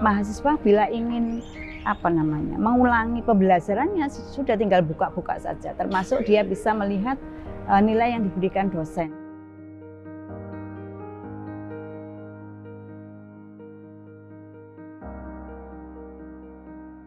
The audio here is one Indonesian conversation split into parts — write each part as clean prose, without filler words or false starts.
mahasiswa bila ingin mengulangi pembelajarannya sudah tinggal buka-buka saja, termasuk dia bisa melihat nilai yang diberikan dosen.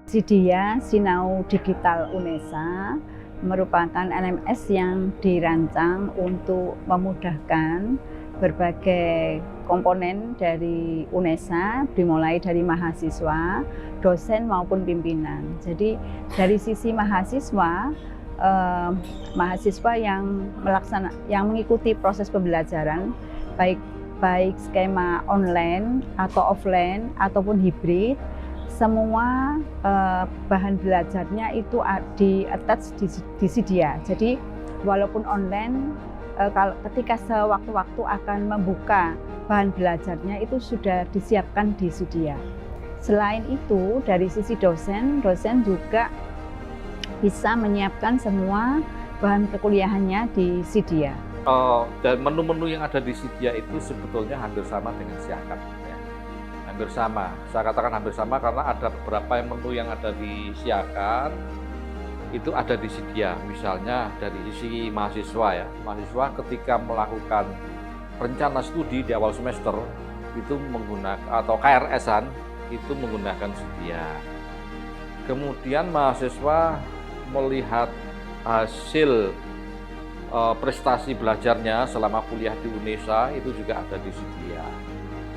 Sidia, Sinau Digital UNESA, merupakan LMS yang dirancang untuk memudahkan berbagai komponen dari UNESA, dimulai dari mahasiswa, dosen maupun pimpinan. Jadi dari sisi mahasiswa, mahasiswa yang mengikuti proses pembelajaran, baik skema online atau offline ataupun hibrid, semua bahan belajarnya itu di-attach di Sidia. Jadi walaupun online, ketika sewaktu-waktu akan membuka bahan belajarnya itu sudah disiapkan di Sidia. Selain itu, dari sisi dosen juga bisa menyiapkan semua bahan perkuliahannya di Sidia. Dan menu-menu yang ada di Sidia itu sebetulnya hampir sama dengan Siakat. Hampir sama, saya katakan hampir sama karena ada beberapa menu yang ada di Siakat itu ada di Sidia. Misalnya dari sisi mahasiswa ya, mahasiswa ketika melakukan rencana studi di awal semester itu menggunakan atau KRS-an itu menggunakan Sidia. Kemudian mahasiswa melihat hasil prestasi belajarnya selama kuliah di UNESA itu juga ada di Sidia.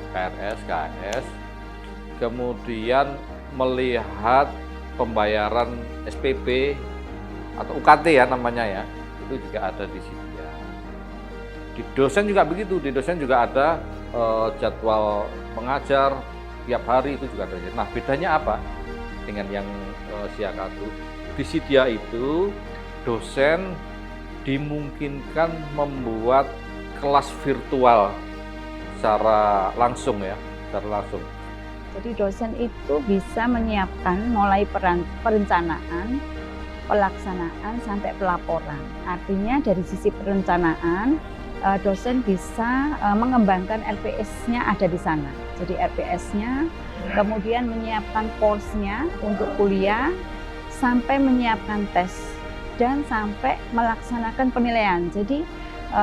KRS, KS, kemudian melihat pembayaran SPP atau UKT ya namanya ya, itu juga ada di Sidia. Di dosen juga begitu, di dosen juga ada jadwal mengajar tiap hari itu juga ada. Nah bedanya apa dengan yang Siakat itu? Di Sidia itu dosen dimungkinkan membuat kelas virtual secara langsung ya, secara langsung. Jadi dosen itu bisa menyiapkan mulai perencanaan, pelaksanaan sampai pelaporan. Artinya dari sisi perencanaan, dosen bisa mengembangkan RPS-nya ada di sana. Jadi RPS-nya, kemudian menyiapkan course-nya untuk kuliah, sampai menyiapkan tes, dan sampai melaksanakan penilaian. Jadi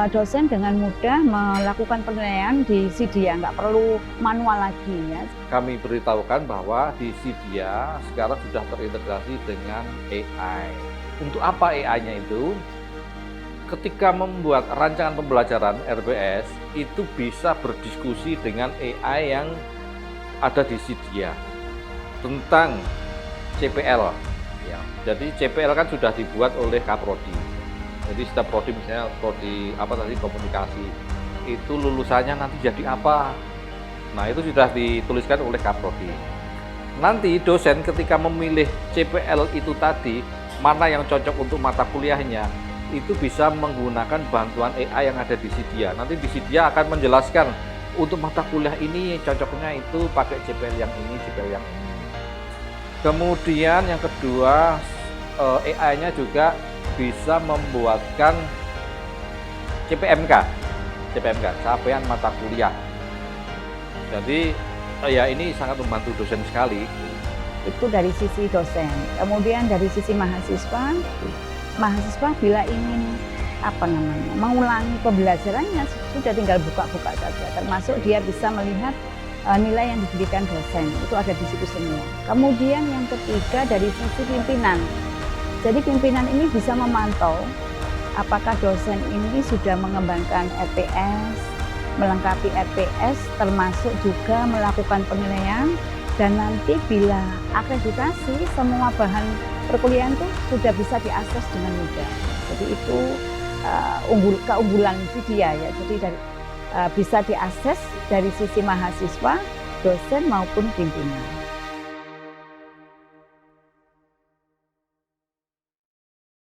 dosen dengan mudah melakukan penilaian di Sidia, nggak perlu manual lagi ya. Kami beritahukan bahwa di Sidia sekarang sudah terintegrasi dengan AI. Untuk apa AI-nya itu? Ketika membuat rancangan pembelajaran RPS, itu bisa berdiskusi dengan AI yang ada di Sidia tentang CPL. Ya, jadi CPL kan sudah dibuat oleh Kaprodi. Jadi setiap prodi misalnya prodi komunikasi itu lulusannya nanti jadi apa. Nah itu sudah dituliskan oleh Kaprodi. Nanti dosen ketika memilih CPL itu tadi mana yang cocok untuk mata kuliahnya itu bisa menggunakan bantuan AI yang ada di Sidia. Nanti di Sidia akan menjelaskan untuk mata kuliah ini cocoknya itu pakai CPL yang ini, CPL yang ini. Kemudian yang kedua AI-nya juga bisa membuatkan CPMK, capaian mata kuliah. Jadi ya ini sangat membantu dosen sekali. Itu dari sisi dosen. Kemudian dari sisi mahasiswa bila ingin mengulangi pembelajarannya sudah tinggal buka-buka saja. Termasuk dia bisa melihat nilai yang diberikan dosen itu ada di situ semua. Kemudian yang ketiga dari sisi pimpinan. Jadi pimpinan ini bisa memantau apakah dosen ini sudah mengembangkan RPS, melengkapi RPS, termasuk juga melakukan penilaian, dan nanti bila akreditasi semua bahan perkuliahan itu sudah bisa diakses dengan mudah. Jadi itu keunggulan Sidia ya. Jadi bisa diakses dari sisi mahasiswa, dosen maupun pimpinan.